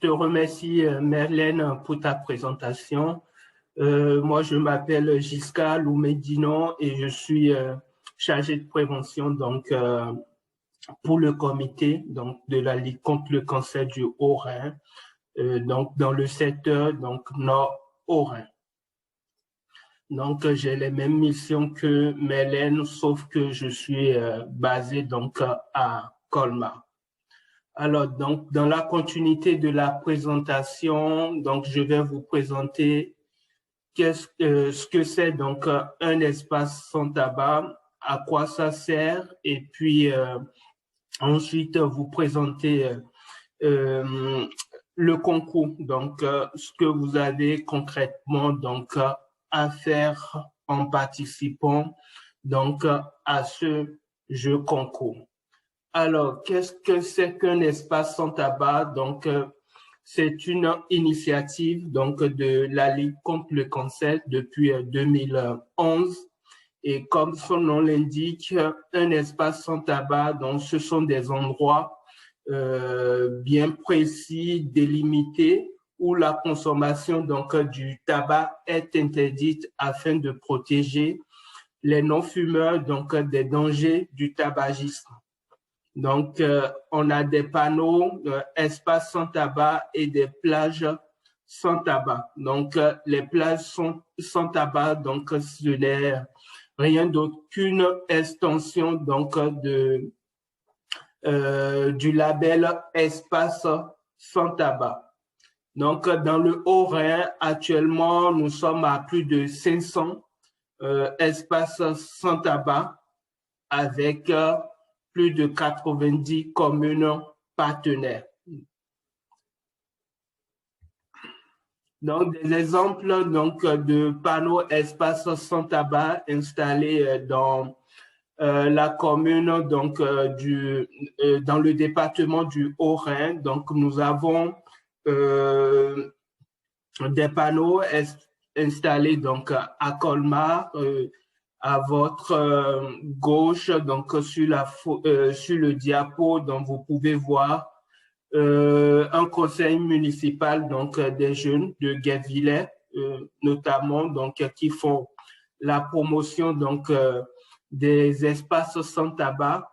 te remercie, Merlène, pour ta présentation. Moi, je m'appelle Giska Loumedinon et je suis chargé de prévention pour le comité de la Ligue contre le cancer du Haut-Rhin, dans le secteur Nord-Haut-Rhin. Donc, j'ai les mêmes missions que Mélène, sauf que je suis basé à Colmar. Alors, donc, dans la continuité de la présentation, donc, je vais vous présenter ce que c'est un espace sans tabac, à quoi ça sert, et puis ensuite vous présenter le concours, ce que vous avez concrètement à faire en participant à ce jeu concours. Alors, qu'est-ce que c'est qu'un espace sans tabac? C'est une initiative de la Ligue contre le cancer depuis 2011. Et comme son nom l'indique, un espace sans tabac, donc ce sont des endroits bien précis, délimités, où la consommation du tabac est interdite afin de protéger les non-fumeurs des dangers du tabagisme. Donc, on a des panneaux, espaces sans tabac et des plages sans tabac. Donc, les plages sans tabac, ce n'est rien d'autre qu'une extension du label espace sans tabac. Donc, dans le Haut-Rhin, actuellement, nous sommes à plus de 500 espaces sans tabac avec plus de 90 communes partenaires. Donc, des exemples de panneaux espaces sans tabac installés dans la commune dans le département du Haut-Rhin. Donc, nous avons des panneaux installés à Colmar, à votre gauche, sur le diapo, dont vous pouvez voir un conseil municipal des jeunes de Guévillers, notamment qui font la promotion des espaces sans tabac.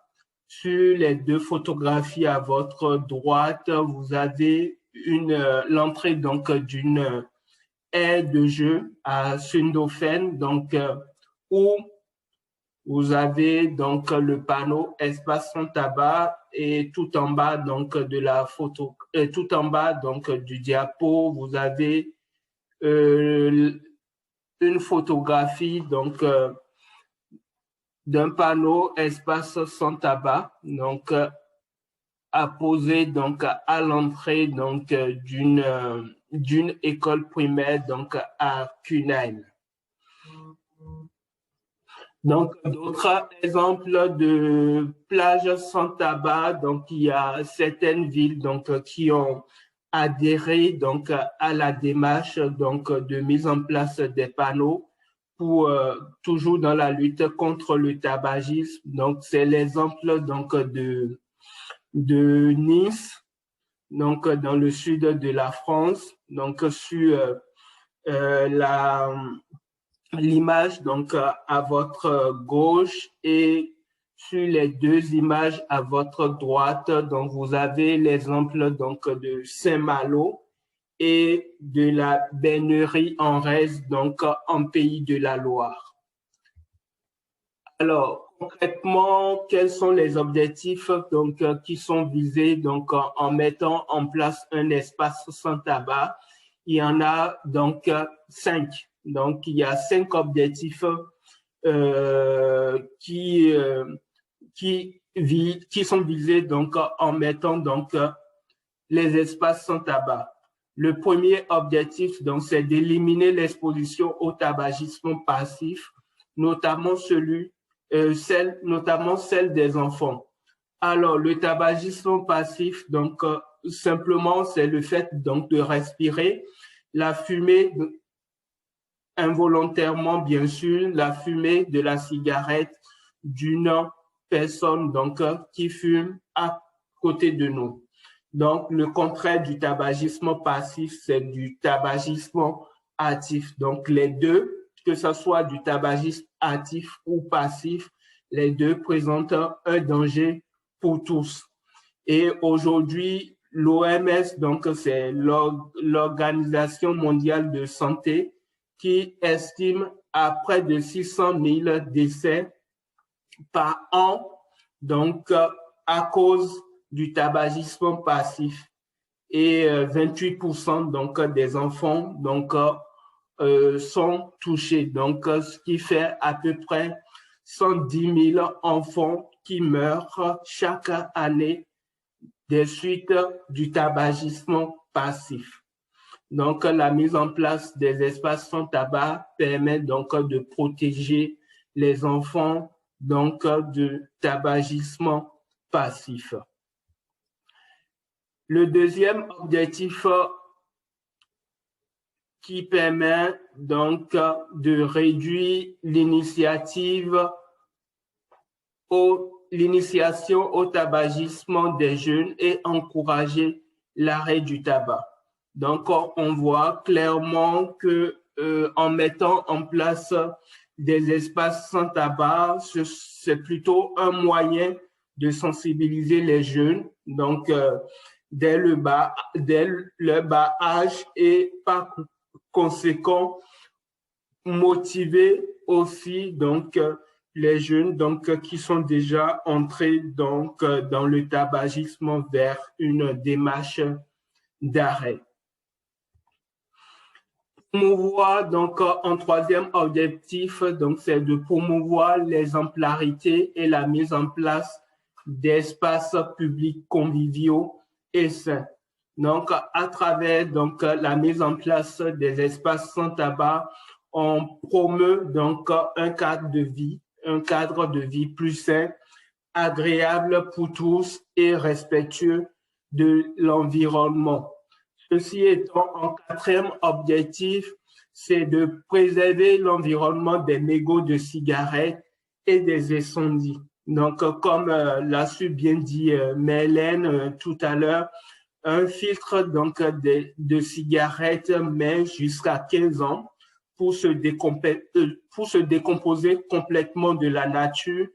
Sur les deux photographies à votre droite, vous avez l'entrée d'une aire de jeu à Sundofen, où vous avez le panneau espace sans tabac et tout en bas de la photo, tout en bas du diapo, vous avez une photographie d'un panneau espace sans tabac à poser à l'entrée d'une école primaire à Cunheim. Donc, d'autres exemples de plages sans tabac, il y a certaines villes qui ont adhéré à la démarche de mise en place des panneaux pour toujours dans la lutte contre le tabagisme. Donc, c'est l'exemple de Nice, dans le sud de la France, sur l'image à votre gauche et sur les deux images à votre droite, vous avez l'exemple de Saint-Malo et de la Bennerie en Rez, en Pays de la Loire. Alors, concrètement, quels sont les objectifs qui sont visés en mettant en place un espace sans tabac? Il y en a 5. Donc, il y a 5 objectifs qui sont visés en mettant les espaces sans tabac. Le premier objectif, c'est d'éliminer l'exposition au tabagisme passif, notamment celle des enfants. Alors, le tabagisme passif, simplement, c'est le fait de respirer la fumée involontairement, bien sûr, la fumée de la cigarette d'une personne qui fume à côté de nous. Donc, le contraire du tabagisme passif, c'est du tabagisme actif. Donc, les deux, que ce soit du tabagisme actif ou passif, les deux présentent un danger pour tous. Et aujourd'hui, l'OMS, donc c'est l'Organisation mondiale de santé, qui estime à près de 600 000 décès par an, donc à cause du tabagisme passif. Et 28% donc des enfants donc sont touchés. Donc ce qui fait à peu près 110 000 enfants qui meurent chaque année des suites du tabagisme passif. Donc, la mise en place des espaces sans tabac permet donc de protéger les enfants donc du tabagisme passif. Le deuxième objectif qui permet donc de réduire l'initiation au tabagisme des jeunes et encourager l'arrêt du tabac. Donc, on voit clairement que en mettant en place des espaces sans tabac, c'est plutôt un moyen de sensibiliser les jeunes, donc dès le bas âge et par conséquent motiver aussi donc les jeunes donc qui sont déjà entrés donc dans le tabagisme vers une démarche d'arrêt. Promouvoir donc un troisième objectif donc c'est de promouvoir l'exemplarité et la mise en place d'espaces publics conviviaux et sains. Donc à travers donc la mise en place des espaces sans tabac, on promeut donc un cadre de vie plus sain, agréable pour tous et respectueux de l'environnement. Ceci étant, un quatrième objectif, c'est de préserver l'environnement des mégots de cigarettes et des incendies. Donc, comme l'a su bien dit Mélène tout à l'heure, un filtre donc de cigarettes met jusqu'à 15 ans pour se décomposer complètement de la nature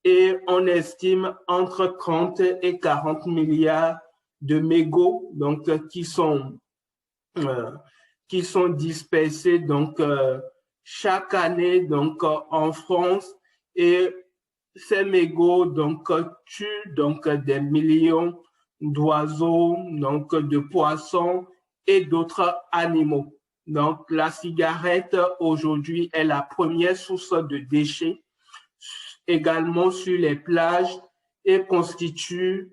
et on estime entre 30 et 40 milliards de mégots donc qui sont dispersés donc chaque année donc en France et ces mégots donc tuent donc des millions d'oiseaux donc de poissons et d'autres animaux. Donc la cigarette aujourd'hui est la première source de déchets également sur les plages et constitue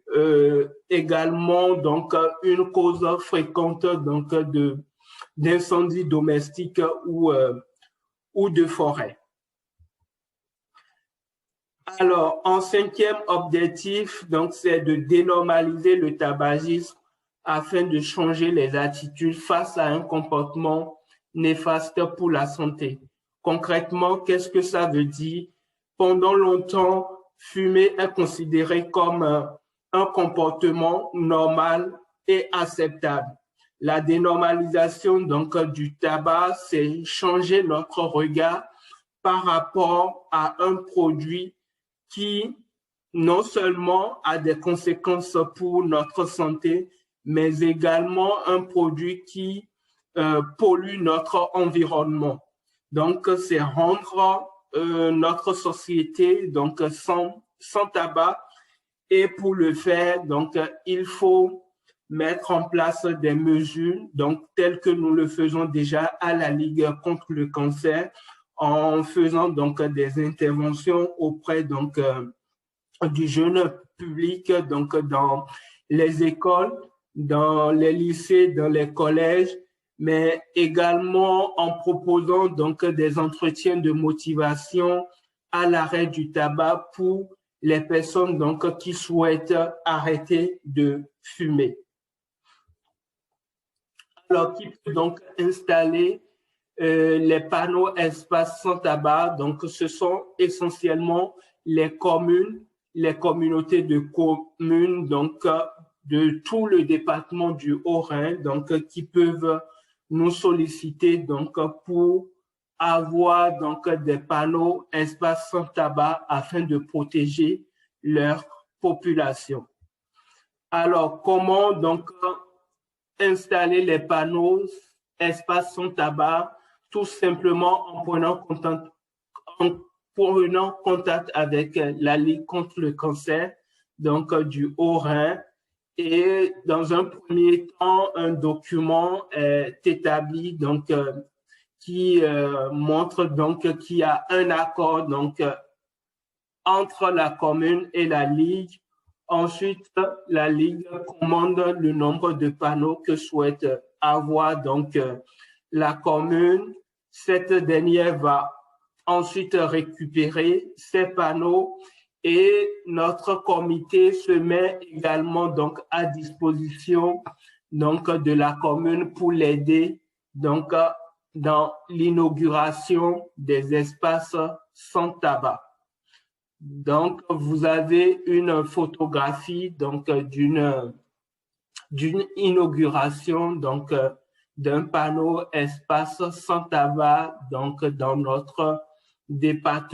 également donc une cause fréquente donc d'incendies domestiques ou de forêt. Alors, en cinquième objectif, donc c'est de dénormaliser le tabagisme afin de changer les attitudes face à un comportement néfaste pour la santé. Concrètement, qu'est-ce que ça veut dire? Pendant longtemps, fumer est considéré comme un comportement normal et acceptable. La dénormalisation donc du tabac, c'est changer notre regard par rapport à un produit qui non seulement a des conséquences pour notre santé, mais également un produit qui pollue notre environnement. Donc, c'est rendre notre société donc sans tabac et pour le faire, donc il faut mettre en place des mesures donc telles que nous le faisons déjà à la Ligue contre le cancer en faisant donc des interventions auprès donc du jeune public donc dans les écoles, dans les lycées, dans les collèges, mais également en proposant donc des entretiens de motivation à l'arrêt du tabac pour les personnes donc qui souhaitent arrêter de fumer. Alors, qui peut donc installer les panneaux espaces sans tabac? Donc, ce sont essentiellement les communes, les communautés de communes, donc de tout le département du Haut-Rhin, donc qui peuvent nous solliciter donc pour avoir donc des panneaux espace sans tabac afin de protéger leur population. Alors, comment donc installer les panneaux espace sans tabac? Tout simplement en prenant contact avec la Ligue contre le cancer, donc du Haut-Rhin. Et dans un premier temps, un document est établi donc qui montre donc qu'il y a un accord donc entre la commune et la Ligue. Ensuite, la Ligue commande le nombre de panneaux que souhaite avoir donc la commune. Cette dernière va ensuite récupérer ces panneaux et notre comité se met également donc à disposition donc de la commune pour l'aider donc dans l'inauguration des espaces sans tabac. Donc, vous avez une photographie donc d'une inauguration donc d'un panneau espace sans tabac donc dans notre département.